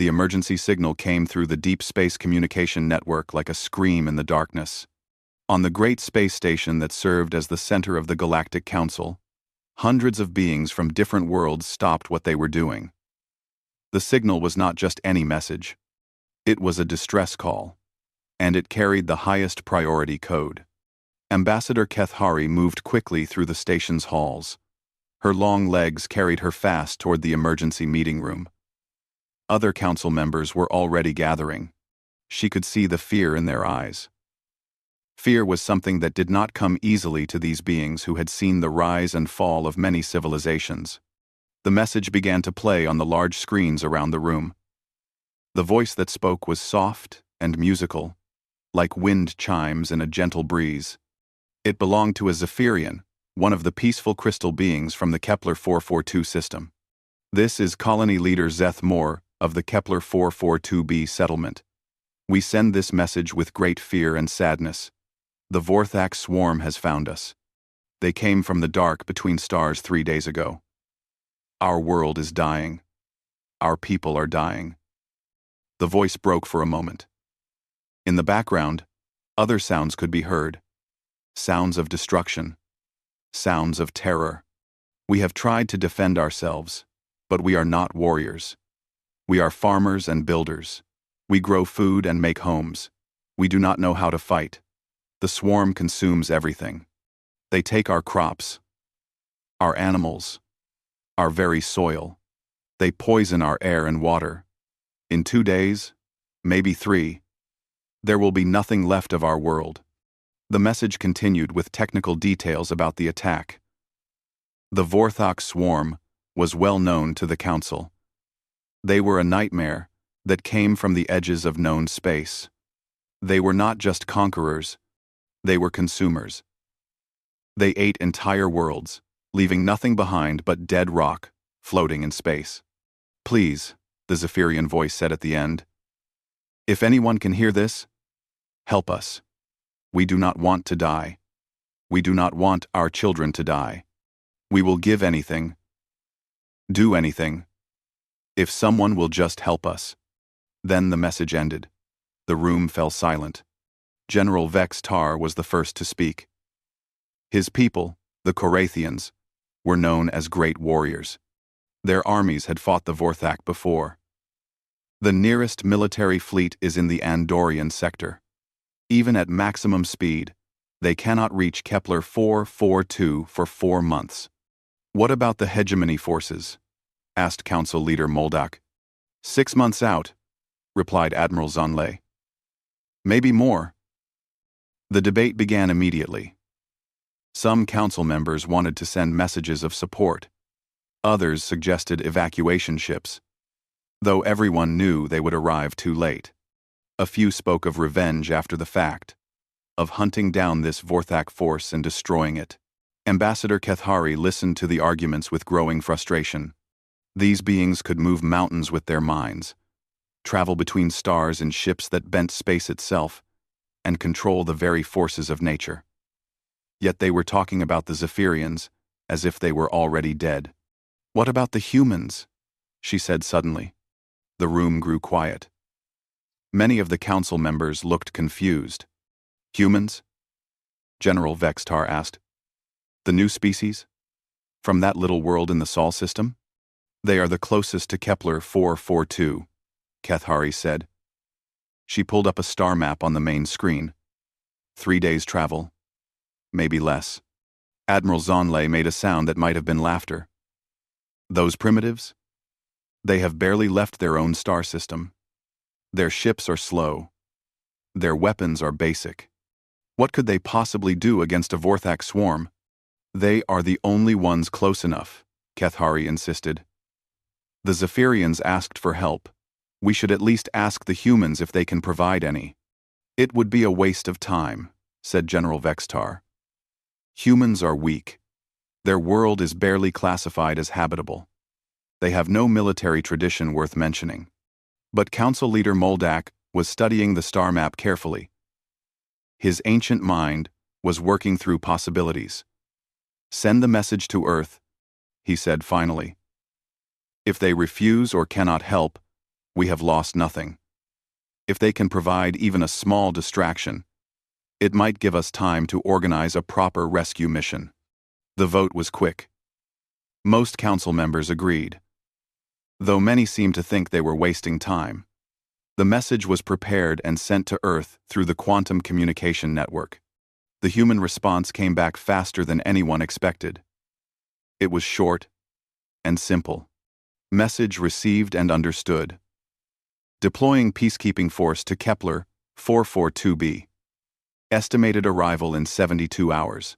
The emergency signal came through the deep space communication network like a scream in the darkness. On the great space station that served as the center of the Galactic Council, hundreds of beings from different worlds stopped what they were doing. The signal was not just any message. It was a distress call, and it carried the highest priority code. Ambassador Kethari moved quickly through the station's halls. Her long legs carried her fast toward the emergency meeting room. Other council members were already gathering. She could see the fear in their eyes. Fear was something that did not come easily to these beings who had seen the rise and fall of many civilizations. The message began to play on the large screens around the room. The voice that spoke was soft and musical, like wind chimes in a gentle breeze. It belonged to a Zephyrian, one of the peaceful crystal beings from the Kepler 442 system. This is Colony Leader Zeth Moore of the Kepler 442b settlement. We send this message with great fear and sadness. The Vorthak swarm has found us. They came from the dark between stars 3 days ago. Our world is dying. Our people are dying. The voice broke for a moment. In the background, other sounds could be heard. Sounds of destruction. Sounds of terror. We have tried to defend ourselves, but we are not warriors. We are farmers and builders. We grow food and make homes. We do not know how to fight. The swarm consumes everything. They take our crops, our animals, our very soil. They poison our air and water. In 2 days, maybe 3, there will be nothing left of our world. The message continued with technical details about the attack. The Vorthak swarm was well known to the Council. They were a nightmare that came from the edges of known space. They were not just conquerors, they were consumers. They ate entire worlds, leaving nothing behind but dead rock floating in space. Please, the Zephyrian voice said at the end. If anyone can hear this, help us. We do not want to die. We do not want our children to die. We will give anything, do anything, if someone will just help us. Then the message ended. The room fell silent. General Vex Tar was the first to speak. His people, the Korathians, were known as great warriors. Their armies had fought the Vorthak before. The nearest military fleet is in the Andorian sector. Even at maximum speed, they cannot reach Kepler 442 for 4 months. What about the hegemony forces? Asked Council Leader Moldak. 6 months out, replied Admiral Zonley. Maybe more. The debate began immediately. Some council members wanted to send messages of support. Others suggested evacuation ships, though everyone knew they would arrive too late. A few spoke of revenge after the fact, of hunting down this Vorthak force and destroying it. Ambassador Kethari listened to the arguments with growing frustration. These beings could move mountains with their minds, travel between stars in ships that bent space itself, and control the very forces of nature. Yet they were talking about the Zephyrians as if they were already dead. What about the humans? She said suddenly. The room grew quiet. Many of the council members looked confused. Humans? General Vextar asked. The new species? From that little world in the Sol system? They are the closest to Kepler 442, Kethari said. She pulled up a star map on the main screen. 3 days' travel. Maybe less. Admiral Zonley made a sound that might have been laughter. Those primitives? They have barely left their own star system. Their ships are slow. Their weapons are basic. What could they possibly do against a Vorthak swarm? They are the only ones close enough, Kethari insisted. The Zephyrians asked for help. We should at least ask the humans if they can provide any. It would be a waste of time, said General Vextar. Humans are weak. Their world is barely classified as habitable. They have no military tradition worth mentioning. But Council Leader Moldak was studying the star map carefully. His ancient mind was working through possibilities. Send the message to Earth, he said finally. If they refuse or cannot help, We have lost nothing. If they can provide even a small distraction, it might give us time to organize a proper rescue mission." The vote was quick. Most council members agreed, though many seemed to think they were wasting time. The message was prepared and sent to Earth through the quantum communication network. The human response came back faster than anyone expected. It was short and simple. Message received and understood. Deploying peacekeeping force to Kepler 442b. Estimated arrival in 72 hours.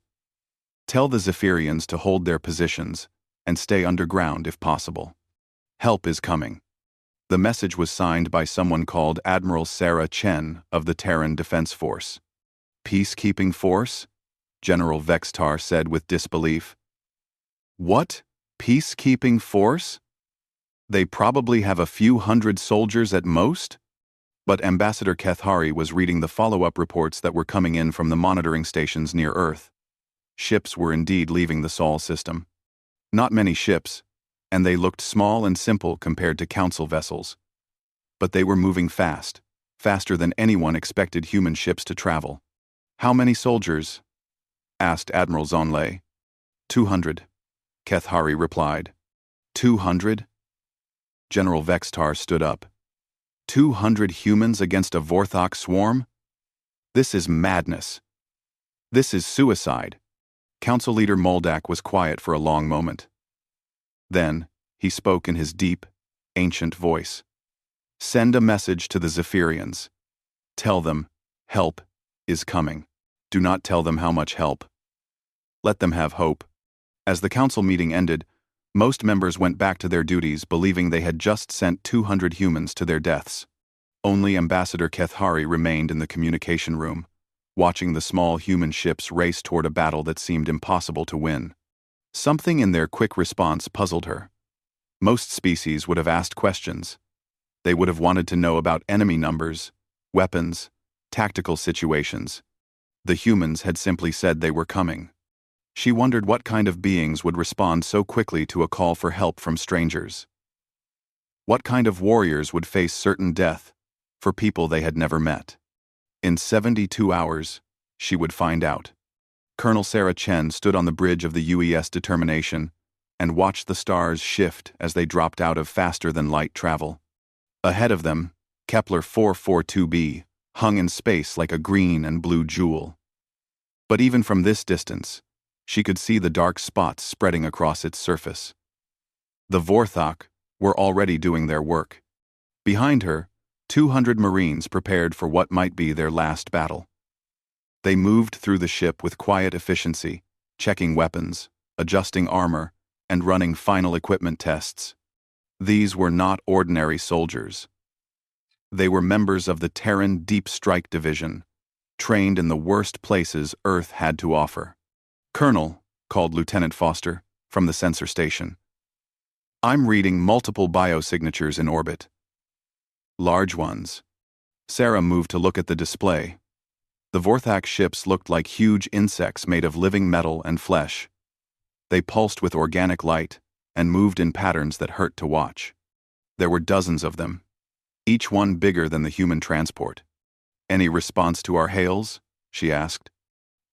Tell the Zephyrians to hold their positions and stay underground if possible. Help is coming. The message was signed by someone called Admiral Sarah Chen of the Terran Defense Force. Peacekeeping force? General Vextar said with disbelief. What? Peacekeeping force? They probably have a few hundred soldiers at most? But Ambassador Kethari was reading the follow-up reports that were coming in from the monitoring stations near Earth. Ships were indeed leaving the Sol system. Not many ships, and they looked small and simple compared to council vessels. But they were moving fast, faster than anyone expected human ships to travel. "How many soldiers?" asked Admiral Zonlei. 200, Kethari replied. 200? General Vextar stood up. 200 humans against a Vorthok swarm? This is madness. This is suicide. Council Leader Moldak was quiet for a long moment. Then, he spoke in his deep, ancient voice. "Send a message to the Zephyrians. Tell them, help is coming. Do not tell them how much help. Let them have hope." As the council meeting ended, most members went back to their duties believing they had just sent 200 humans to their deaths. Only Ambassador Kethari remained in the communication room, watching the small human ships race toward a battle that seemed impossible to win. Something in their quick response puzzled her. Most species would have asked questions. They would have wanted to know about enemy numbers, weapons, tactical situations. The humans had simply said they were coming. She wondered what kind of beings would respond so quickly to a call for help from strangers. What kind of warriors would face certain death for people they had never met? In 72 hours, she would find out. Colonel Sarah Chen stood on the bridge of the UES Determination and watched the stars shift as they dropped out of faster-than-light travel. Ahead of them, Kepler 442b hung in space like a green and blue jewel. But even from this distance, she could see the dark spots spreading across its surface. The Vorthok were already doing their work. Behind her, 200 Marines prepared for what might be their last battle. They moved through the ship with quiet efficiency, checking weapons, adjusting armor, and running final equipment tests. These were not ordinary soldiers. They were members of the Terran Deep Strike Division, trained in the worst places Earth had to offer. "Colonel," called Lieutenant Foster, from the sensor station. "I'm reading multiple biosignatures in orbit." "Large ones." Sarah moved to look at the display. The Vorthak ships looked like huge insects made of living metal and flesh. They pulsed with organic light and moved in patterns that hurt to watch. There were dozens of them, each one bigger than the human transport. "Any response to our hails?" she asked.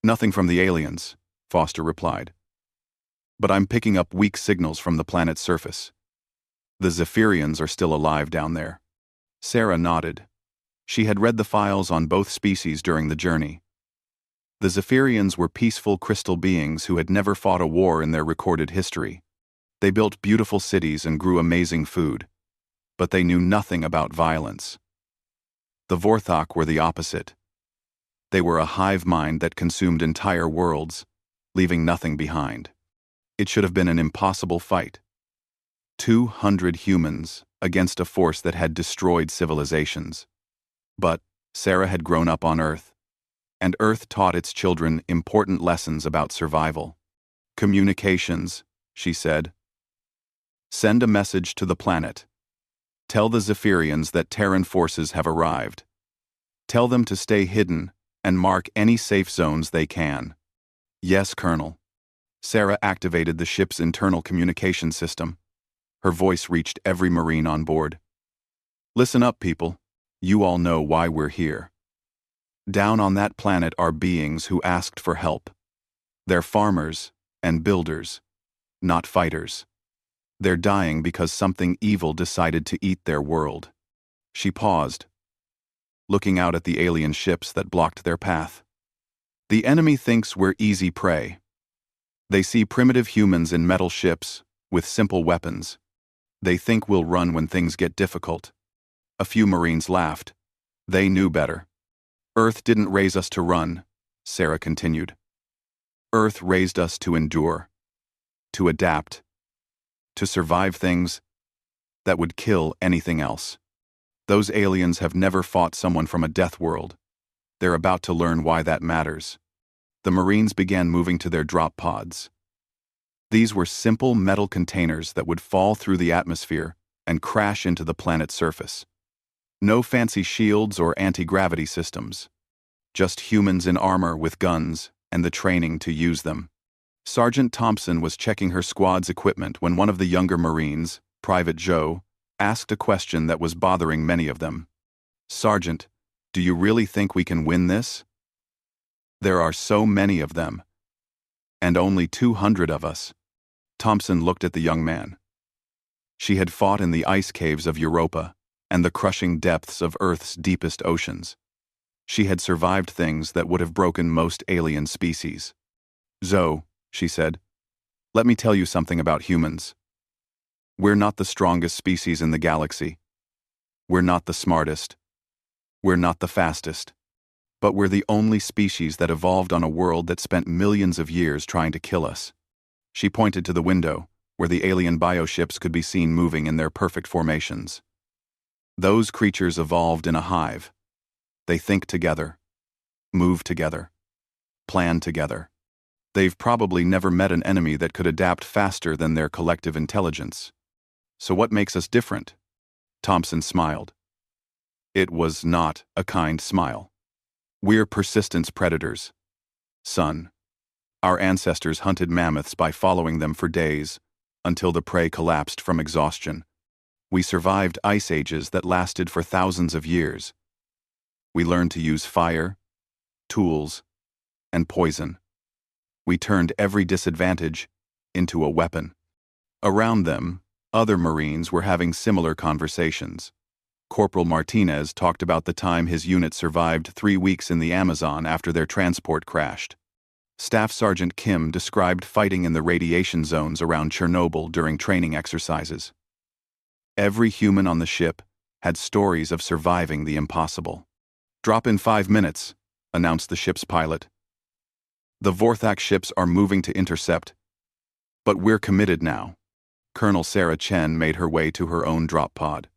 "Nothing from the aliens," Foster replied. "But I'm picking up weak signals from the planet's surface. The Zephyrians are still alive down there." Sarah nodded. She had read the files on both species during the journey. The Zephyrians were peaceful crystal beings who had never fought a war in their recorded history. They built beautiful cities and grew amazing food, but they knew nothing about violence. The Vorthok were the opposite. They were a hive mind that consumed entire worlds, leaving nothing behind. It should have been an impossible fight. 200 humans against a force that had destroyed civilizations. But Sarah had grown up on Earth, and Earth taught its children important lessons about survival. "Communications," she said. "Send a message to the planet. Tell the Zephyrians that Terran forces have arrived. Tell them to stay hidden and mark any safe zones they can." "Yes, Colonel." Sarah activated the ship's internal communication system. Her voice reached every Marine on board. Listen up, people. You all know why we're here. Down on that planet are beings who asked for help. They're farmers and builders, not fighters. They're dying because something evil decided to eat their world. She paused, looking out at the alien ships that blocked their path. The enemy thinks we're easy prey. They see primitive humans in metal ships with simple weapons. They think we'll run when things get difficult. A few Marines laughed. They knew better. Earth didn't raise us to run, Sarah continued. Earth raised us to endure, to adapt, to survive things that would kill anything else. Those aliens have never fought someone from a death world. They're about to learn why that matters. The Marines began moving to their drop pods. These were simple metal containers that would fall through the atmosphere and crash into the planet's surface. No fancy shields or anti-gravity systems. Just humans in armor with guns and the training to use them. Sergeant Thompson was checking her squad's equipment when one of the younger Marines, Private Joe, asked a question that was bothering many of them. Sergeant, do you really think we can win this? There are so many of them. And only 200 of us. Thompson looked at the young man. She had fought in the ice caves of Europa and the crushing depths of Earth's deepest oceans. She had survived things that would have broken most alien species. Zoe, she said, let me tell you something about humans. We're not the strongest species in the galaxy. We're not the smartest. We're not the fastest. But we're the only species that evolved on a world that spent millions of years trying to kill us. She pointed to the window, where the alien bioships could be seen moving in their perfect formations. Those creatures evolved in a hive. They think together, move together, plan together. They've probably never met an enemy that could adapt faster than their collective intelligence. So what makes us different? Thompson smiled. It was not a kind smile. We're persistence predators. Son. Our ancestors hunted mammoths by following them for days, until the prey collapsed from exhaustion. We survived ice ages that lasted for thousands of years. We learned to use fire, tools, and poison. We turned every disadvantage into a weapon. Around them, other Marines were having similar conversations. Corporal Martinez talked about the time his unit survived 3 weeks in the Amazon after their transport crashed. Staff Sergeant Kim described fighting in the radiation zones around Chernobyl during training exercises. Every human on the ship had stories of surviving the impossible. Drop in 5 minutes, announced the ship's pilot. The Vorthak ships are moving to intercept, but we're committed now. Colonel Sarah Chen made her way to her own drop pod.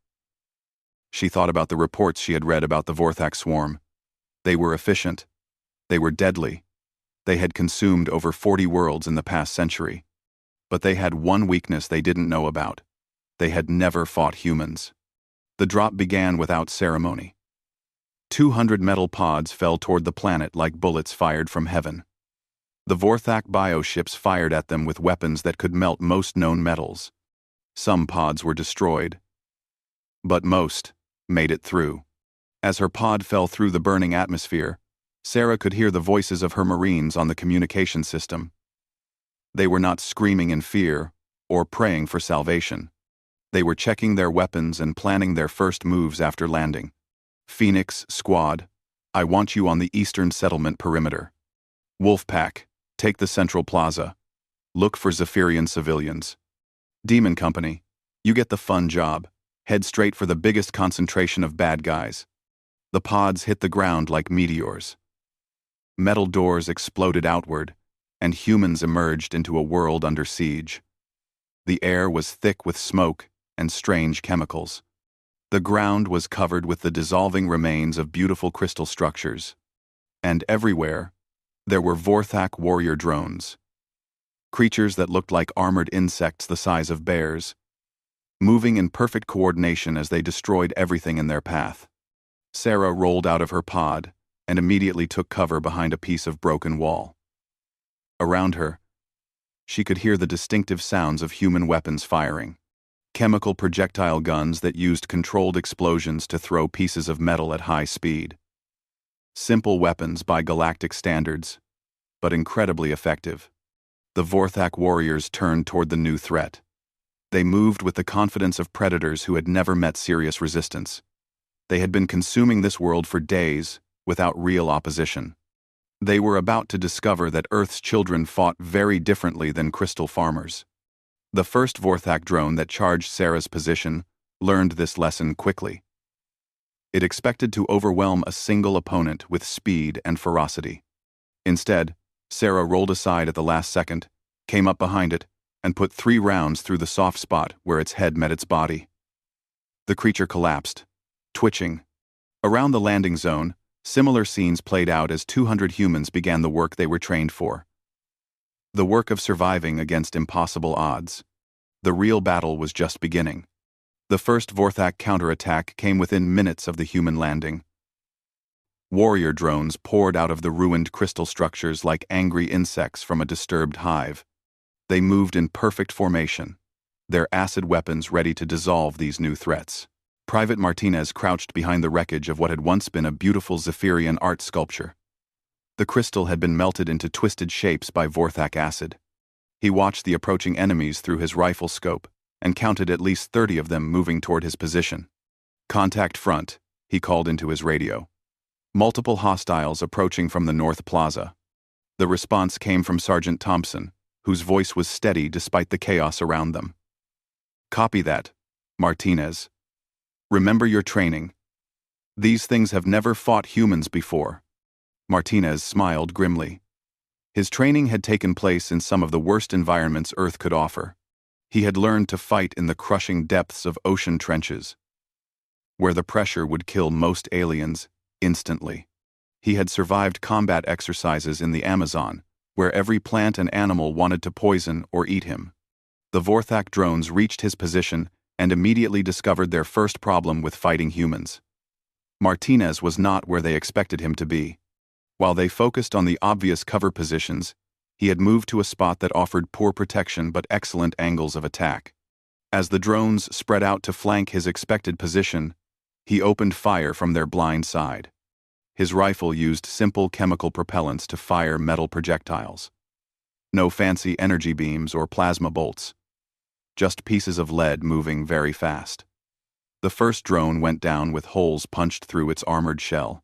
She thought about the reports she had read about the Vorthak swarm. They were efficient. They were deadly. They had consumed over 40 worlds in the past century. But they had one weakness they didn't know about. They had never fought humans. The drop began without ceremony. 200 metal pods fell toward the planet like bullets fired from heaven. The Vorthak bioships fired at them with weapons that could melt most known metals. Some pods were destroyed, but most made it through. As her pod fell through the burning atmosphere, Sarah could hear the voices of her Marines on the communication system. They were not screaming in fear or praying for salvation. They were checking their weapons and planning their first moves after landing. Phoenix, Squad, I want you on the eastern settlement perimeter. Wolfpack, take the central plaza. Look for Zephyrian civilians. Demon Company, you get the fun job. Head straight for the biggest concentration of bad guys. The pods hit the ground like meteors. Metal doors exploded outward, and humans emerged into a world under siege. The air was thick with smoke and strange chemicals. The ground was covered with the dissolving remains of beautiful crystal structures. And everywhere, there were Vorthak warrior drones. Creatures that looked like armored insects the size of bears, moving in perfect coordination as they destroyed everything in their path. Sarah rolled out of her pod and immediately took cover behind a piece of broken wall. Around her, she could hear the distinctive sounds of human weapons firing. chemical projectile guns that used controlled explosions to throw pieces of metal at high speed. Simple weapons by galactic standards, but incredibly effective. The Vorthak warriors turned toward the new threat. They moved with the confidence of predators who had never met serious resistance. They had been consuming this world for days without real opposition. They were about to discover that Earth's children fought very differently than crystal farmers. The first Vorthak drone that charged Sarah's position learned this lesson quickly. It expected to overwhelm a single opponent with speed and ferocity. Instead, Sarah rolled aside at the last second, came up behind it, and put 3 rounds through the soft spot where its head met its body. The creature collapsed, twitching. Around the landing zone, similar scenes played out as 200 humans began the work they were trained for. The work of surviving against impossible odds. The real battle was just beginning. The first Vorthak counterattack came within minutes of the human landing. Warrior drones poured out of the ruined crystal structures like angry insects from a disturbed hive. They moved in perfect formation, their acid weapons ready to dissolve these new threats. Private Martinez crouched behind the wreckage of what had once been a beautiful Zephyrian art sculpture. The crystal had been melted into twisted shapes by Vorthak acid. He watched the approaching enemies through his rifle scope and counted at least 30 of them moving toward his position. "Contact front," he called into his radio. Multiple hostiles approaching from the North Plaza. The response came from Sergeant Thompson, whose voice was steady despite the chaos around them. "Copy that, Martinez. Remember your training. These things have never fought humans before." Martinez smiled grimly. His training had taken place in some of the worst environments Earth could offer. He had learned to fight in the crushing depths of ocean trenches, where the pressure would kill most aliens instantly. He had survived combat exercises in the Amazon, where every plant and animal wanted to poison or eat him. The Vorthak drones reached his position and immediately discovered their first problem with fighting humans. Martinez was not where they expected him to be. While they focused on the obvious cover positions, he had moved to a spot that offered poor protection but excellent angles of attack. As the drones spread out to flank his expected position, he opened fire from their blind side. His rifle used simple chemical propellants to fire metal projectiles. No fancy energy beams or plasma bolts. Just pieces of lead moving very fast. The first drone went down with holes punched through its armored shell.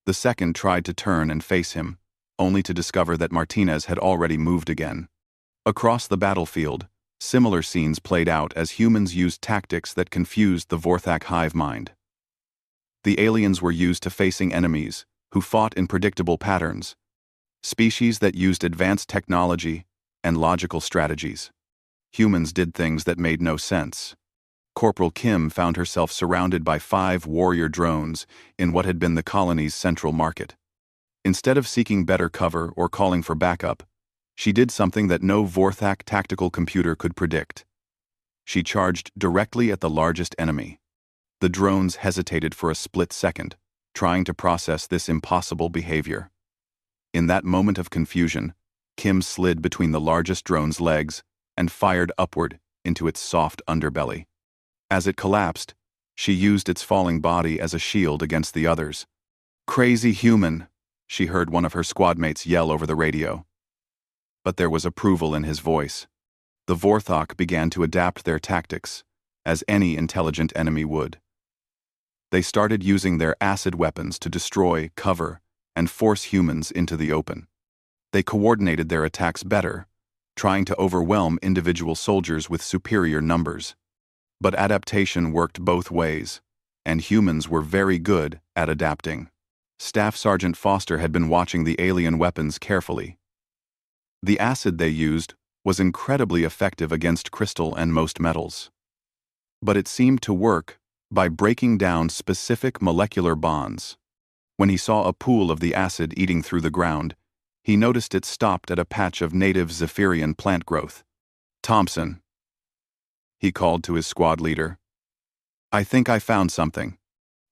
The second tried to turn and face him, only to discover that Martinez had already moved again. Across the battlefield, similar scenes played out as humans used tactics that confused the Vorthak hive mind. The aliens were used to facing enemies who fought in predictable patterns, species that used advanced technology and logical strategies. Humans did things that made no sense. Corporal Kim found herself surrounded by 5 warrior drones in what had been the colony's central market. Instead of seeking better cover or calling for backup, she did something that no Vorthak tactical computer could predict. She charged directly at the largest enemy. The drones hesitated for a split second, trying to process this impossible behavior. In that moment of confusion, Kim slid between the largest drone's legs and fired upward into its soft underbelly. As it collapsed, she used its falling body as a shield against the others. "Crazy human," she heard one of her squadmates yell over the radio. But there was approval in his voice. The Vorthak began to adapt their tactics, as any intelligent enemy would. They started using their acid weapons to destroy, cover, and force humans into the open. They coordinated their attacks better, trying to overwhelm individual soldiers with superior numbers. But adaptation worked both ways, and humans were very good at adapting. Staff Sergeant Foster had been watching the alien weapons carefully. The acid they used was incredibly effective against crystal and most metals. But it seemed to work by breaking down specific molecular bonds. When he saw a pool of the acid eating through the ground, he noticed it stopped at a patch of native Zephyrian plant growth. "Thompson," he called to his squad leader. "I think I found something."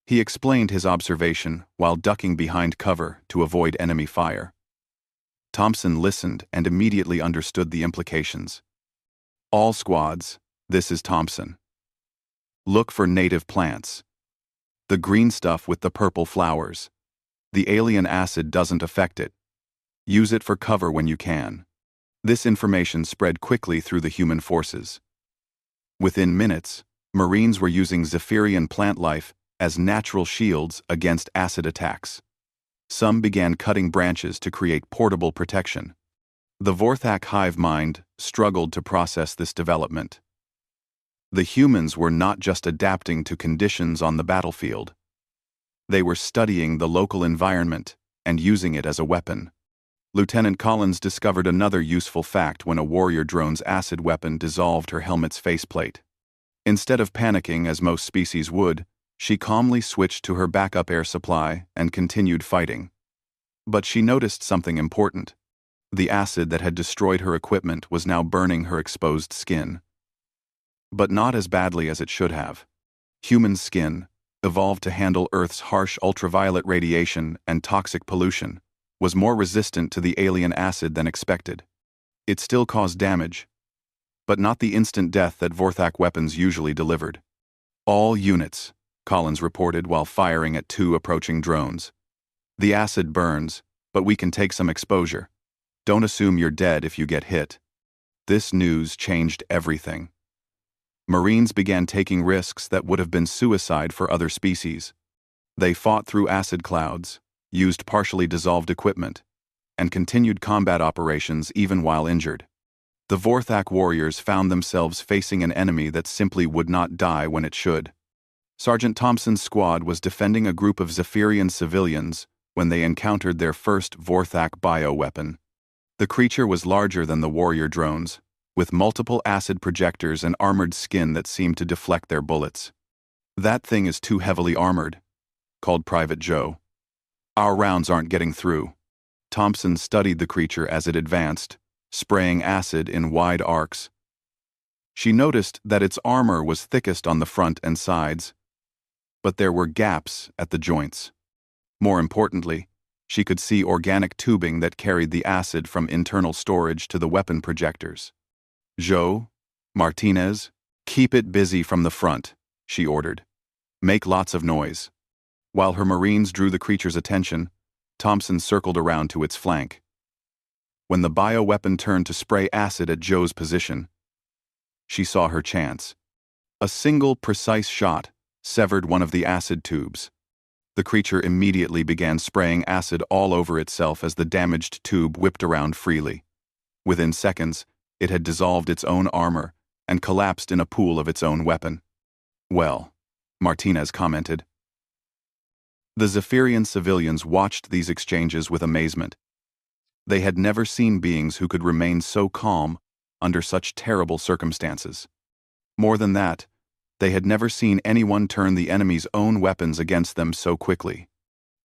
He explained his observation while ducking behind cover to avoid enemy fire. Thompson listened and immediately understood the implications. "All squads, this is Thompson. Look for native plants. The green stuff with the purple flowers. The alien acid doesn't affect it. Use it for cover when you can. This information spread quickly through the human forces. Within minutes, Marines were using Zephyrian plant life as natural shields against acid attacks. Some began cutting branches to create portable protection. The Vorthak hive mind struggled to process this development. The humans were not just adapting to conditions on the battlefield. They were studying the local environment and using it as a weapon. Lieutenant Collins discovered another useful fact when a warrior drone's acid weapon dissolved her helmet's faceplate. Instead of panicking as most species would, she calmly switched to her backup air supply and continued fighting. But she noticed something important. The acid that had destroyed her equipment was now burning her exposed skin. But not as badly as it should have. Human skin, evolved to handle Earth's harsh ultraviolet radiation and toxic pollution, was more resistant to the alien acid than expected. It still caused damage, but not the instant death that Vorthak weapons usually delivered. All units, Collins reported while firing at 2 approaching drones. The acid burns, but we can take some exposure. Don't assume you're dead if you get hit. This news changed everything. Marines began taking risks that would have been suicide for other species. They fought through acid clouds, used partially dissolved equipment, and continued combat operations even while injured. The Vorthak warriors found themselves facing an enemy that simply would not die when it should. Sergeant Thompson's squad was defending a group of Zephyrian civilians when they encountered their first Vorthak bioweapon. The creature was larger than the warrior drones, with multiple acid projectors and armored skin that seemed to deflect their bullets. "That thing is too heavily armored," called Private Joe. "Our rounds aren't getting through." Thompson studied the creature as it advanced, spraying acid in wide arcs. She noticed that its armor was thickest on the front and sides, but there were gaps at the joints. More importantly, she could see organic tubing that carried the acid from internal storage to the weapon projectors. "Joe, Martinez, keep it busy from the front," she ordered. "Make lots of noise." While her Marines drew the creature's attention, Thompson circled around to its flank. When the bioweapon turned to spray acid at Joe's position, she saw her chance. A single precise shot severed one of the acid tubes. The creature immediately began spraying acid all over itself as the damaged tube whipped around freely. Within seconds, it had dissolved its own armor and collapsed in a pool of its own weapon. "Well," Martinez commented. The Zephyrian civilians watched these exchanges with amazement. They had never seen beings who could remain so calm under such terrible circumstances. More than that, they had never seen anyone turn the enemy's own weapons against them so quickly.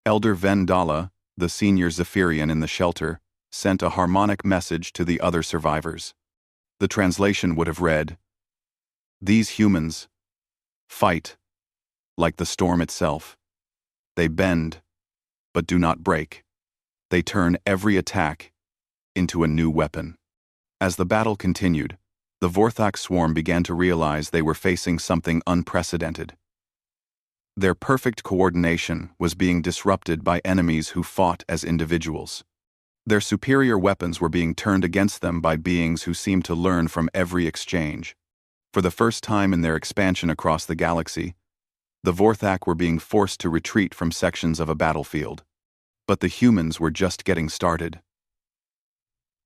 Elder Vendala, the senior Zephyrian in the shelter, sent a harmonic message to the other survivors. The translation would have read, "These humans fight like the storm itself. They bend, but do not break. They turn every attack into a new weapon." As the battle continued, the Vorthak swarm began to realize they were facing something unprecedented. Their perfect coordination was being disrupted by enemies who fought as individuals. Their superior weapons were being turned against them by beings who seemed to learn from every exchange. For the first time in their expansion across the galaxy, the Vorthak were being forced to retreat from sections of a battlefield. But the humans were just getting started.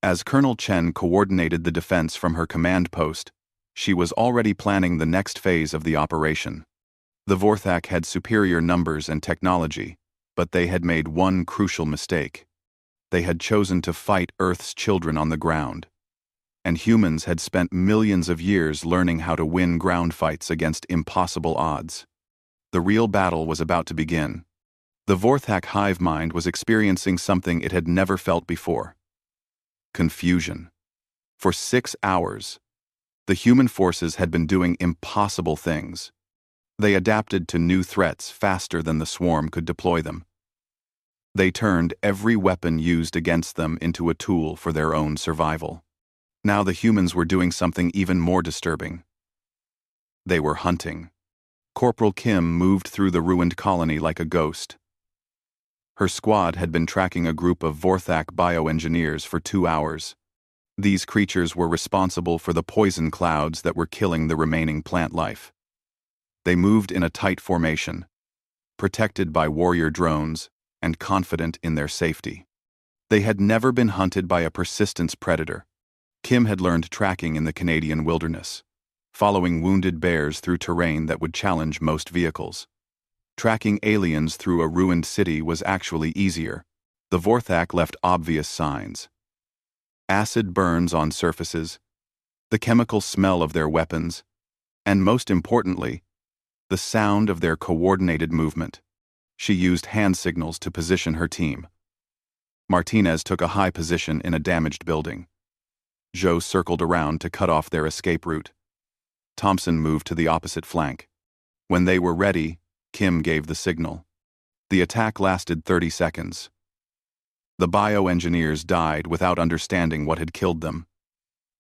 As Colonel Chen coordinated the defense from her command post, she was already planning the next phase of the operation. The Vorthak had superior numbers and technology, but they had made one crucial mistake. They had chosen to fight Earth's children on the ground. And humans had spent millions of years learning how to win ground fights against impossible odds. The real battle was about to begin. The Vorthak hive mind was experiencing something it had never felt before. Confusion. For 6 hours, the human forces had been doing impossible things. They adapted to new threats faster than the swarm could deploy them. They turned every weapon used against them into a tool for their own survival. Now the humans were doing something even more disturbing. They were hunting. Corporal Kim moved through the ruined colony like a ghost. Her squad had been tracking a group of Vorthak bioengineers for 2 hours. These creatures were responsible for the poison clouds that were killing the remaining plant life. They moved in a tight formation, protected by warrior drones and confident in their safety. They had never been hunted by a persistent predator. Kim had learned tracking in the Canadian wilderness, following wounded bears through terrain that would challenge most vehicles. Tracking aliens through a ruined city was actually easier. The Vorthak left obvious signs. Acid burns on surfaces, the chemical smell of their weapons, and most importantly, the sound of their coordinated movement. She used hand signals to position her team. Martinez took a high position in a damaged building. Joe circled around to cut off their escape route. Thompson moved to the opposite flank. When they were ready, Kim gave the signal. The attack lasted 30 seconds. The bioengineers died without understanding what had killed them.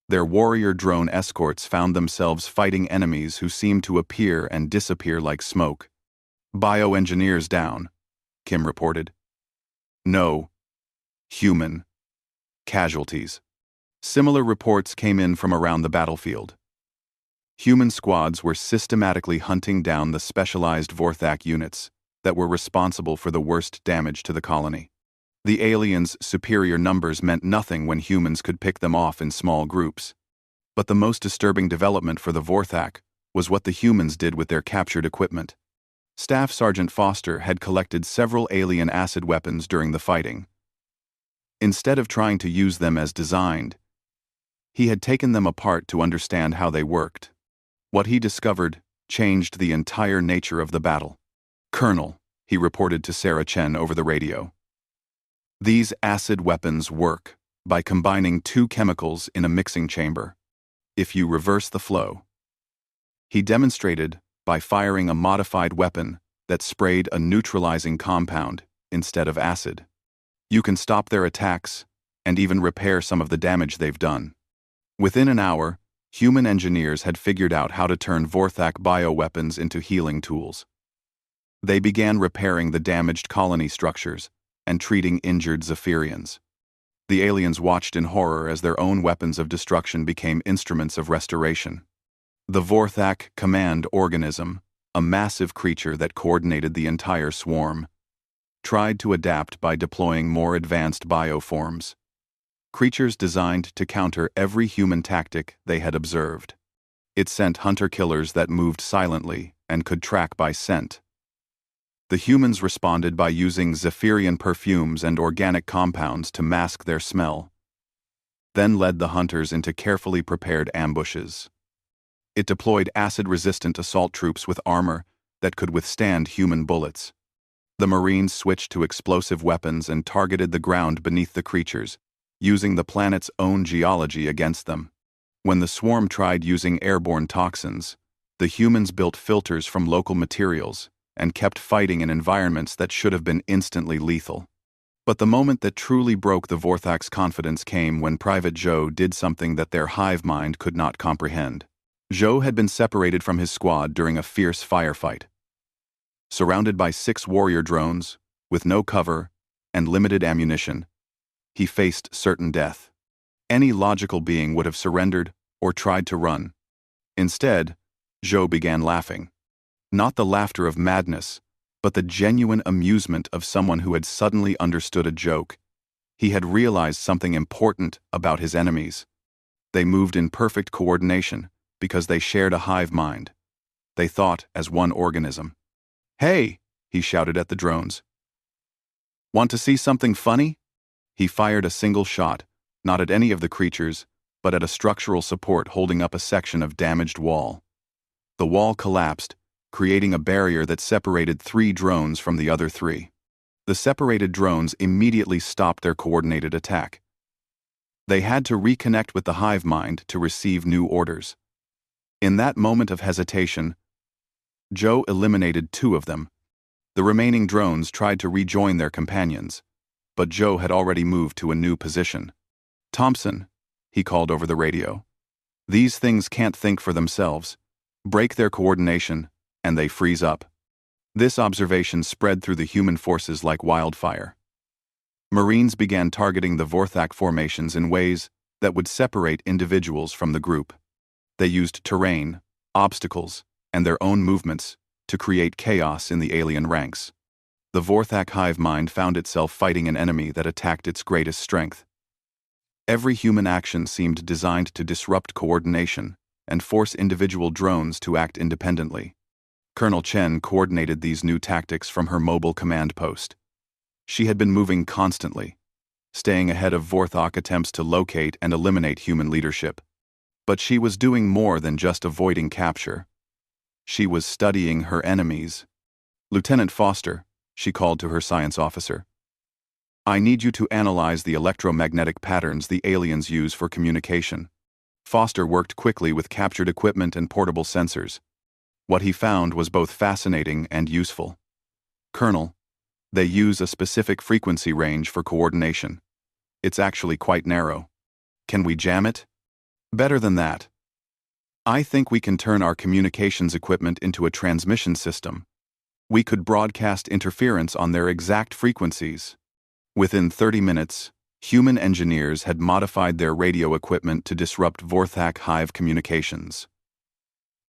Their warrior drone escorts found themselves fighting enemies who seemed to appear and disappear like smoke. Bioengineers down, Kim reported. No. Human. Casualties. Similar reports came in from around the battlefield. Human squads were systematically hunting down the specialized Vorthak units that were responsible for the worst damage to the colony. The aliens' superior numbers meant nothing when humans could pick them off in small groups. But the most disturbing development for the Vorthak was what the humans did with their captured equipment. Staff Sergeant Foster had collected several alien acid weapons during the fighting. Instead of trying to use them as designed, he had taken them apart to understand how they worked. What he discovered changed the entire nature of the battle. "Colonel," he reported to Sarah Chen over the radio. "These acid weapons work by combining 2 chemicals in a mixing chamber. If you reverse the flow." He demonstrated by firing a modified weapon that sprayed a neutralizing compound instead of acid. You can stop their attacks and even repair some of the damage they've done. Within an hour, human engineers had figured out how to turn Vorthak bioweapons into healing tools. They began repairing the damaged colony structures and treating injured Zephyrians. The aliens watched in horror as their own weapons of destruction became instruments of restoration. The Vorthak command organism, a massive creature that coordinated the entire swarm, tried to adapt by deploying more advanced bioforms. Creatures designed to counter every human tactic they had observed. It sent hunter-killers that moved silently and could track by scent. The humans responded by using Zephyrian perfumes and organic compounds to mask their smell, then led the hunters into carefully prepared ambushes. It deployed acid-resistant assault troops with armor that could withstand human bullets. The Marines switched to explosive weapons and targeted the ground beneath the creatures, using the planet's own geology against them. When the swarm tried using airborne toxins, the humans built filters from local materials and kept fighting in environments that should have been instantly lethal. But the moment that truly broke the Vorthak's confidence came when Private Joe did something that their hive mind could not comprehend. Joe had been separated from his squad during a fierce firefight. Surrounded by 6 warrior drones, with no cover and limited ammunition, he faced certain death. Any logical being would have surrendered or tried to run. Instead, Joe began laughing. Not the laughter of madness, but the genuine amusement of someone who had suddenly understood a joke. He had realized something important about his enemies. They moved in perfect coordination because they shared a hive mind. They thought as one organism. "Hey!" he shouted at the drones. "Want to see something funny?" He fired a single shot, not at any of the creatures, but at a structural support holding up a section of damaged wall. The wall collapsed, creating a barrier that separated 3 drones from the other 3. The separated drones immediately stopped their coordinated attack. They had to reconnect with the hive mind to receive new orders. In that moment of hesitation, Joe eliminated 2 of them. The remaining drones tried to rejoin their companions, but Joe had already moved to a new position. "Thompson," he called over the radio. "These things can't think for themselves. Break their coordination and they freeze up. This observation spread through the human forces like wildfire. Marines began targeting the Vorthak formations in ways that would separate individuals from the group. They used terrain, obstacles, and their own movements to create chaos in the alien ranks. The Vorthak hive mind found itself fighting an enemy that attacked its greatest strength. Every human action seemed designed to disrupt coordination and force individual drones to act independently. Colonel Chen coordinated these new tactics from her mobile command post. She had been moving constantly, staying ahead of Vorthak attempts to locate and eliminate human leadership. But she was doing more than just avoiding capture. She was studying her enemies. "Lieutenant Foster," she called to her science officer, "I need you to analyze the electromagnetic patterns the aliens use for communication." Foster worked quickly with captured equipment and portable sensors. What he found was both fascinating and useful. "Colonel, they use a specific frequency range for coordination. It's actually quite narrow. Can we jam it?" "Better than that. I think we can turn our communications equipment into a transmission system. We could broadcast interference on their exact frequencies." Within 30 minutes, human engineers had modified their radio equipment to disrupt Vorthak hive communications.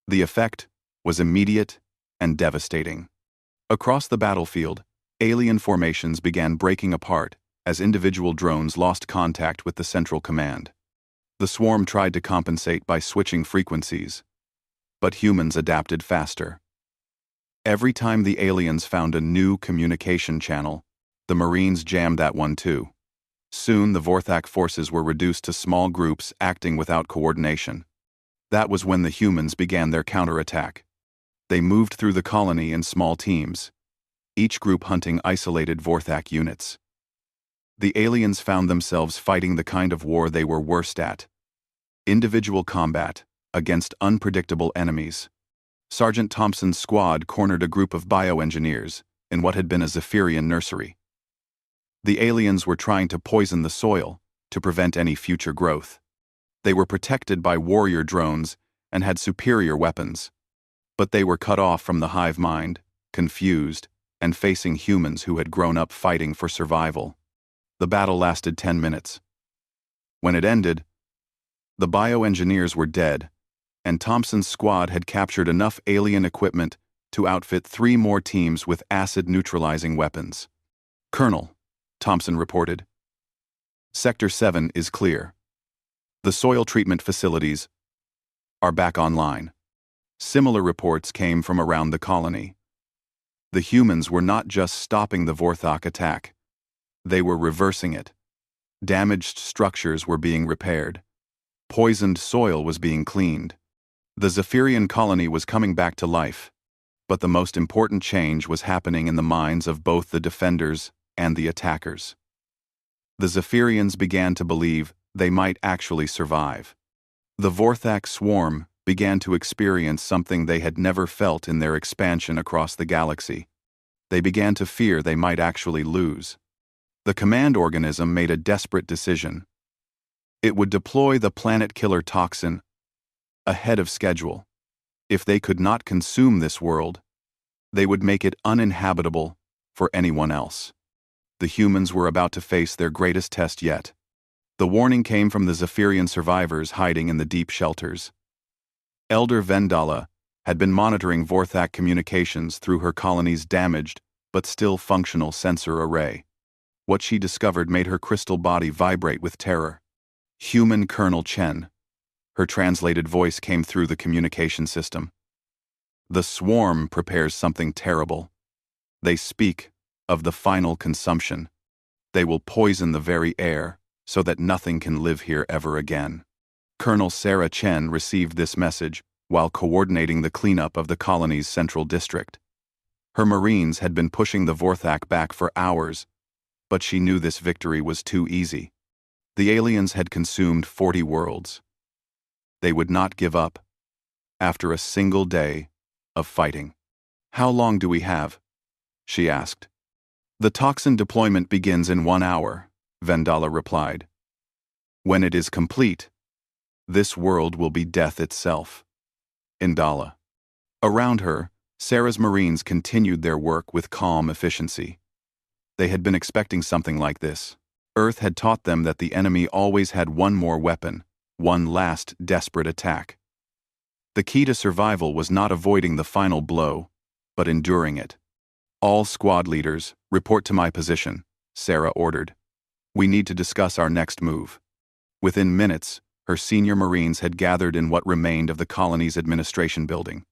The effect was immediate and devastating. Across the battlefield, alien formations began breaking apart as individual drones lost contact with the central command. The swarm tried to compensate by switching frequencies, but humans adapted faster. Every time the aliens found a new communication channel, the Marines jammed that one too. Soon the Vorthak forces were reduced to small groups acting without coordination. That was when the humans began their counterattack. They moved through the colony in small teams, each group hunting isolated Vorthak units. The aliens found themselves fighting the kind of war they were worst at: individual combat against unpredictable enemies. Sergeant Thompson's squad cornered a group of bioengineers in what had been a Zephyrian nursery. The aliens were trying to poison the soil to prevent any future growth. They were protected by warrior drones and had superior weapons. But they were cut off from the hive mind, confused, and facing humans who had grown up fighting for survival. The battle lasted 10 minutes. When it ended, the bioengineers were dead, and Thompson's squad had captured enough alien equipment to outfit 3 more teams with acid-neutralizing weapons. "Colonel," Thompson reported, "Sector 7 is clear. The soil treatment facilities are back online." Similar reports came from around the colony. The humans were not just stopping the Vorthak attack. They were reversing it. Damaged structures were being repaired. Poisoned soil was being cleaned. The Zephyrian colony was coming back to life. But the most important change was happening in the minds of both the defenders and the attackers. The Zephyrians began to believe they might actually survive. The Vorthak swarm began to experience something they had never felt in their expansion across the galaxy. They began to fear they might actually lose. The command organism made a desperate decision. It would deploy the planet-killer toxin ahead of schedule. If they could not consume this world, they would make it uninhabitable for anyone else. The humans were about to face their greatest test yet. The warning came from the Zephyrian survivors hiding in the deep shelters. Elder Vendala had been monitoring Vorthak communications through her colony's damaged but still functional sensor array. What she discovered made her crystal body vibrate with terror. "Human Colonel Chen." Her translated voice came through the communication system. "The swarm prepares something terrible. They speak of the final consumption. They will poison the very air so that nothing can live here ever again." Colonel Sarah Chen received this message while coordinating the cleanup of the colony's central district. Her Marines had been pushing the Vorthak back for hours, but she knew this victory was too easy. The aliens had consumed 40 worlds. They would not give up after a single day of fighting. "How long do we have?" she asked. "The toxin deployment begins in 1 hour," Vendala replied. "When it is complete, this world will be death itself." Indala. Around her, Sarah's Marines continued their work with calm efficiency. They had been expecting something like this. Earth had taught them that the enemy always had one more weapon, one last desperate attack. The key to survival was not avoiding the final blow, but enduring it. All squad leaders, report to my position, Sarah ordered. We need to discuss our next move. Within minutes, her senior Marines had gathered in what remained of the colony's administration building.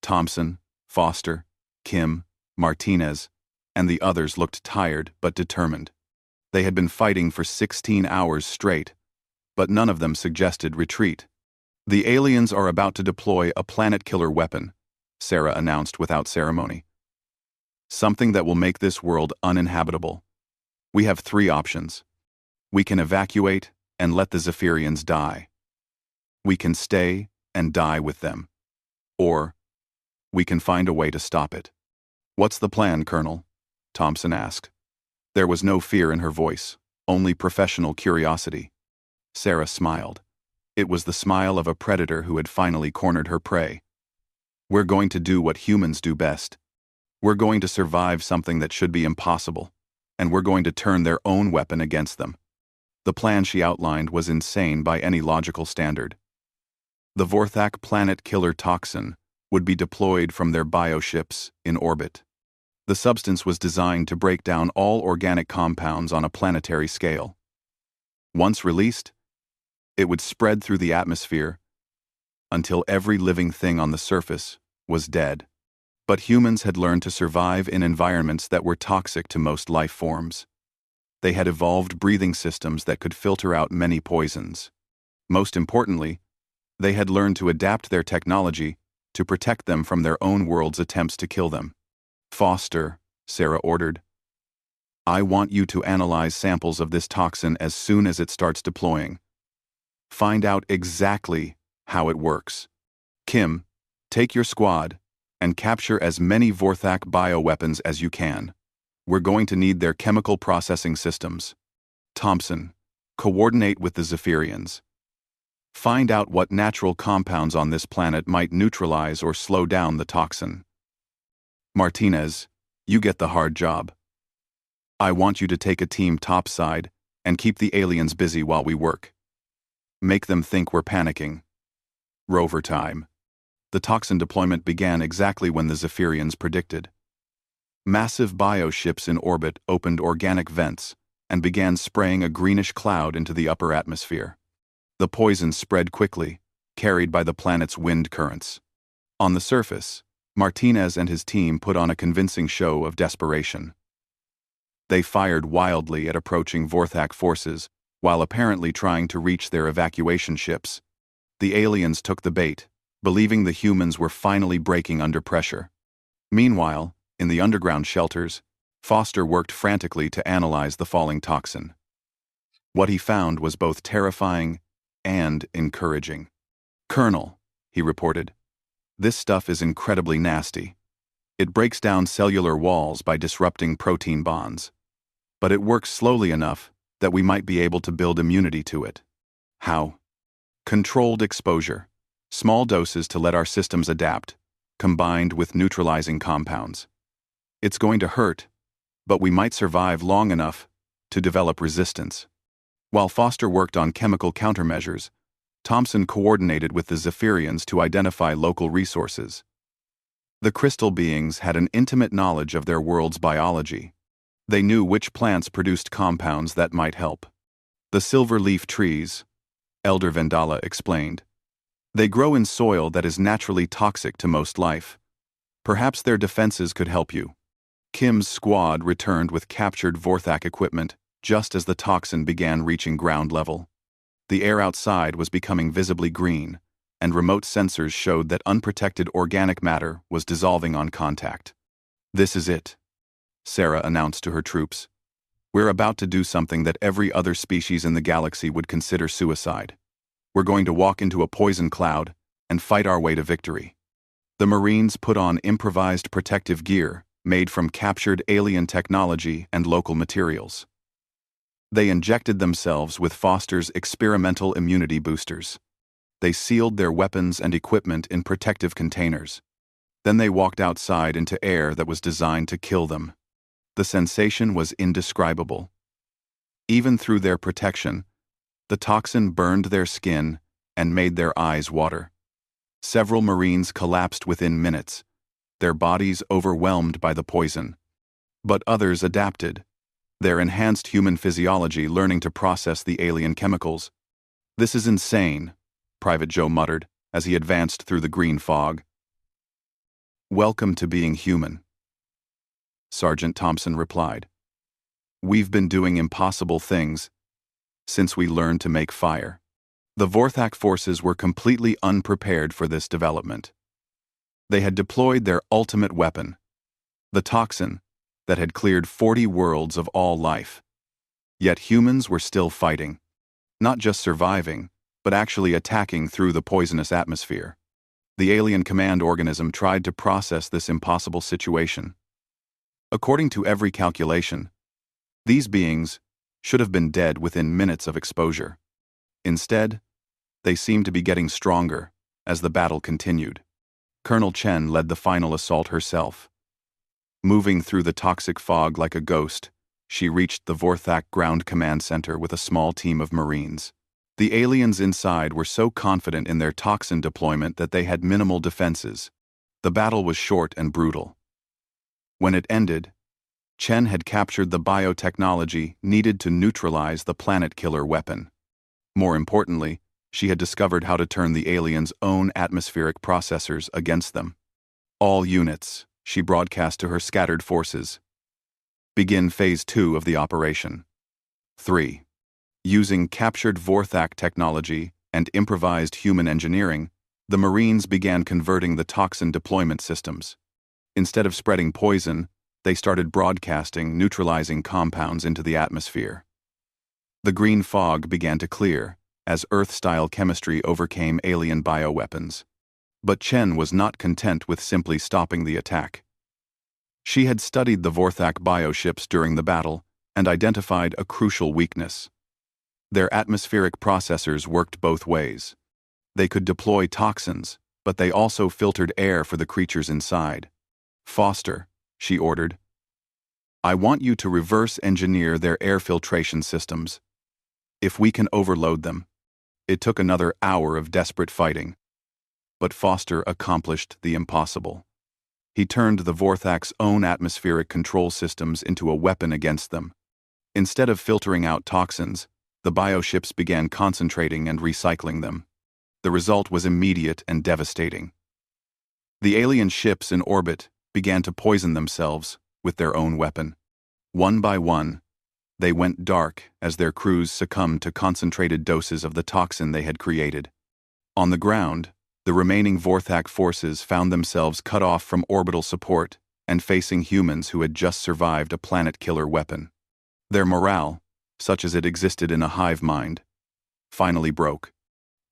Thompson, Foster, Kim, Martinez, and the others looked tired but determined. They had been fighting for 16 hours straight, but none of them suggested retreat. The aliens are about to deploy a planet-killer weapon, Sarah announced without ceremony. Something that will make this world uninhabitable. We have 3 options. We can evacuate and let the Zephyrians die. We can stay and die with them. Or, we can find a way to stop it. What's the plan, Colonel? Thompson asked. There was no fear in her voice, only professional curiosity. Sarah smiled. It was the smile of a predator who had finally cornered her prey. We're going to do what humans do best. We're going to survive something that should be impossible, and we're going to turn their own weapon against them. The plan she outlined was insane by any logical standard. The Vorthak planet-killer toxin would be deployed from their bioships in orbit. The substance was designed to break down all organic compounds on a planetary scale. Once released, it would spread through the atmosphere until every living thing on the surface was dead. But humans had learned to survive in environments that were toxic to most life forms. They had evolved breathing systems that could filter out many poisons. Most importantly, they had learned to adapt their technology to protect them from their own world's attempts to kill them. Foster, Sarah ordered. I want you to analyze samples of this toxin as soon as it starts deploying. Find out exactly how it works. Kim, take your squad and capture as many Vorthak bioweapons as you can. We're going to need their chemical processing systems. Thompson, coordinate with the Zephyrians. Find out what natural compounds on this planet might neutralize or slow down the toxin. Martinez, you get the hard job. I want you to take a team topside and keep the aliens busy while we work. Make them think we're panicking. Rover time. The toxin deployment began exactly when the Zephyrians predicted. Massive bioships in orbit opened organic vents and began spraying a greenish cloud into the upper atmosphere. The poison spread quickly, carried by the planet's wind currents. On the surface, Martinez and his team put on a convincing show of desperation. They fired wildly at approaching Vorthak forces while apparently trying to reach their evacuation ships. The aliens took the bait, believing the humans were finally breaking under pressure. Meanwhile, in the underground shelters, Foster worked frantically to analyze the falling toxin. What he found was both terrifying and encouraging. Colonel, he reported, this stuff is incredibly nasty. It breaks down cellular walls by disrupting protein bonds. But it works slowly enough that we might be able to build immunity to it. How? Controlled exposure. Small doses to let our systems adapt, combined with neutralizing compounds. It's going to hurt, but we might survive long enough to develop resistance. While Foster worked on chemical countermeasures, Thompson coordinated with the Zephyrians to identify local resources. The crystal beings had an intimate knowledge of their world's biology. They knew which plants produced compounds that might help. The silver leaf trees, Elder Vendala explained. They grow in soil that is naturally toxic to most life. Perhaps their defenses could help you. Kim's squad returned with captured Vorthak equipment just as the toxin began reaching ground level. The air outside was becoming visibly green, and remote sensors showed that unprotected organic matter was dissolving on contact. This is it, Sarah announced to her troops. We're about to do something that every other species in the galaxy would consider suicide. We're going to walk into a poison cloud and fight our way to victory. The Marines put on improvised protective gear made from captured alien technology and local materials. They injected themselves with Foster's experimental immunity boosters. They sealed their weapons and equipment in protective containers. Then they walked outside into air that was designed to kill them. The sensation was indescribable. Even through their protection, the toxin burned their skin and made their eyes water. Several Marines collapsed within minutes, their bodies overwhelmed by the poison. But others adapted, their enhanced human physiology learning to process the alien chemicals. "This is insane," Private Joe muttered as he advanced through the green fog. "Welcome to being human," Sergeant Thompson replied. "We've been doing impossible things since we learned to make fire." The Vorthak forces were completely unprepared for this development. They had deployed their ultimate weapon, the toxin that had cleared 40 worlds of all life. Yet humans were still fighting, not just surviving, but actually attacking through the poisonous atmosphere. The alien command organism tried to process this impossible situation. According to every calculation, these beings should have been dead within minutes of exposure. Instead, they seemed to be getting stronger as the battle continued. Colonel Chen led the final assault herself. Moving through the toxic fog like a ghost, she reached the Vorthak Ground Command Center with a small team of Marines. The aliens inside were so confident in their toxin deployment that they had minimal defenses. The battle was short and brutal. When it ended, Chen had captured the biotechnology needed to neutralize the planet-killer weapon. More importantly, she had discovered how to turn the aliens' own atmospheric processors against them. "All units," she broadcast to her scattered forces. "Begin Phase 2 of the operation." 3. Using captured Vorthak technology and improvised human engineering, the Marines began converting the toxin deployment systems. Instead of spreading poison, they started broadcasting neutralizing compounds into the atmosphere. The green fog began to clear as Earth-style chemistry overcame alien bioweapons. But Chen was not content with simply stopping the attack. She had studied the Vorthak bioships during the battle and identified a crucial weakness. Their atmospheric processors worked both ways. They could deploy toxins, but they also filtered air for the creatures inside. "Foster," she ordered, "I want you to reverse engineer their air filtration systems. If we can overload them." It took another hour of desperate fighting. But Foster accomplished the impossible. He turned the Vorthak's own atmospheric control systems into a weapon against them. Instead of filtering out toxins, the bioships began concentrating and recycling them. The result was immediate and devastating. The alien ships in orbit began to poison themselves with their own weapon. One by one, they went dark as their crews succumbed to concentrated doses of the toxin they had created. On the ground, the remaining Vorthak forces found themselves cut off from orbital support and facing humans who had just survived a planet-killer weapon. Their morale, such as it existed in a hive mind, finally broke.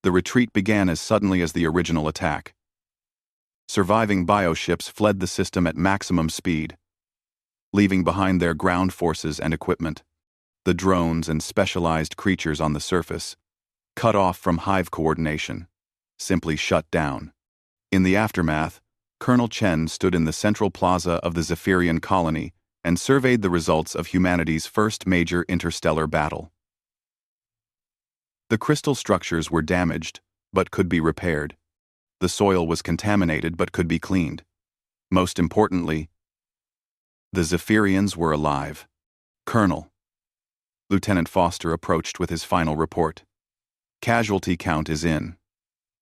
The retreat began as suddenly as the original attack. Surviving bioships fled the system at maximum speed, leaving behind their ground forces and equipment. The drones and specialized creatures on the surface, cut off from hive coordination, simply shut down. In the aftermath, Colonel Chen stood in the central plaza of the Zephyrian colony and surveyed the results of humanity's first major interstellar battle. The crystal structures were damaged, but could be repaired. The soil was contaminated, but could be cleaned. Most importantly, the Zephyrians were alive. "Colonel," Lieutenant Foster approached with his final report. "Casualty count is in.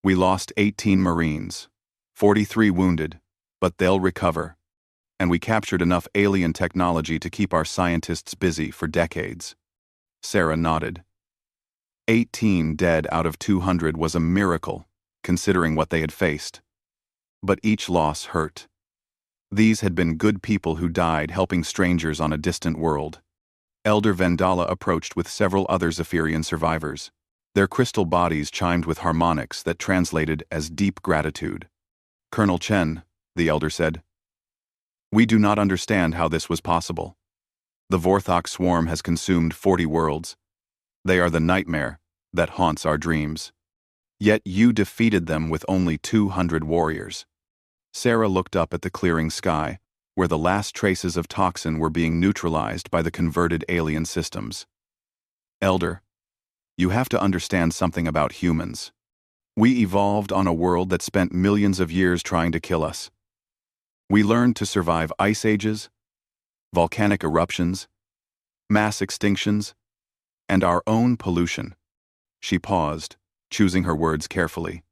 We lost 18 Marines, 43 wounded, but they'll recover. And we captured enough alien technology to keep our scientists busy for decades." Sarah nodded. 18 dead out of 200 was a miracle, considering what they had faced. But each loss hurt. These had been good people who died helping strangers on a distant world. Elder Vendala approached with several other Zephyrian survivors. Their crystal bodies chimed with harmonics that translated as deep gratitude. "Colonel Chen," the elder said, "we do not understand how this was possible. The Vorthak swarm has consumed 40 worlds. They are the nightmare that haunts our dreams. Yet you defeated them with only 200 warriors. Sarah looked up at the clearing sky, where the last traces of toxin were being neutralized by the converted alien systems. Elder, you have to understand something about humans. We evolved on a world that spent millions of years trying to kill us. We learned to survive ice ages, volcanic eruptions, mass extinctions, and our own pollution. She paused, choosing her words carefully.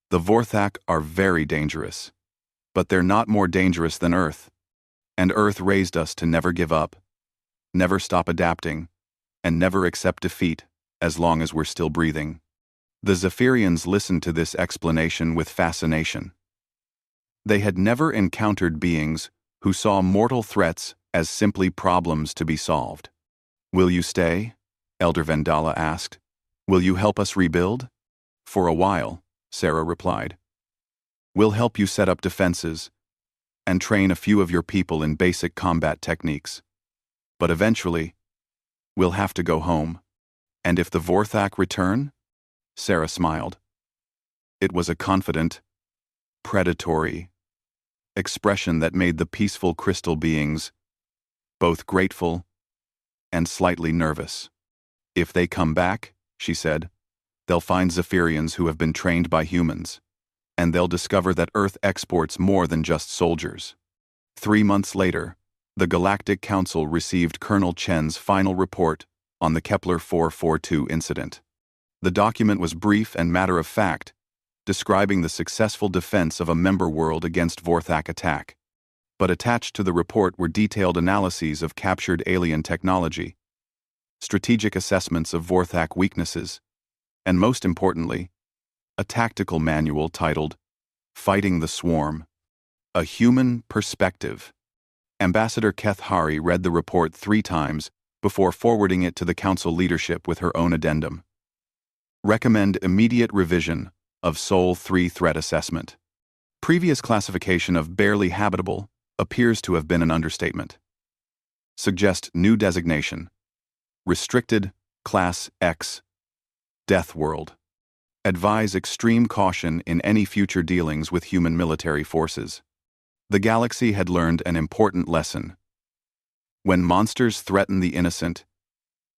The Vorthak are very dangerous, but they're not more dangerous than Earth. And Earth raised us to never give up, never stop adapting, and never accept defeat as long as we're still breathing. The Zephyrians listened to this explanation with fascination. They had never encountered beings who saw mortal threats as simply problems to be solved. Will you stay? Elder Vendala asked. Will you help us rebuild? For a while, Sarah replied. We'll help you set up defenses and train a few of your people in basic combat techniques. But eventually, we'll have to go home. And if the Vorthak return? Sarah smiled. It was a confident, predatory expression that made the peaceful crystal beings both grateful and slightly nervous. If they come back, she said, they'll find Zephyrians who have been trained by humans, and they'll discover that Earth exports more than just soldiers. 3 months later, the Galactic Council received Colonel Chen's final report on the Kepler 442 incident. The document was brief and matter-of-fact, describing the successful defense of a member world against Vorthak attack. But attached to the report were detailed analyses of captured alien technology, strategic assessments of Vorthak weaknesses, and most importantly, a tactical manual titled Fighting the Swarm, A Human Perspective. Ambassador Keth Hari read the report 3 times before forwarding it to the council leadership with her own addendum. Recommend immediate revision of Sol 3 threat assessment. Previous classification of barely habitable appears to have been an understatement. Suggest new designation. Restricted, Class X, Death World. Advise extreme caution in any future dealings with human military forces. The galaxy had learned an important lesson. When monsters threaten the innocent,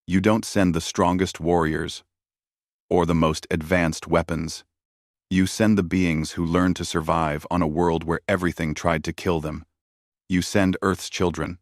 you don't send the strongest warriors or the most advanced weapons. You send the beings who learn to survive on a world where everything tried to kill them. You send Earth's children.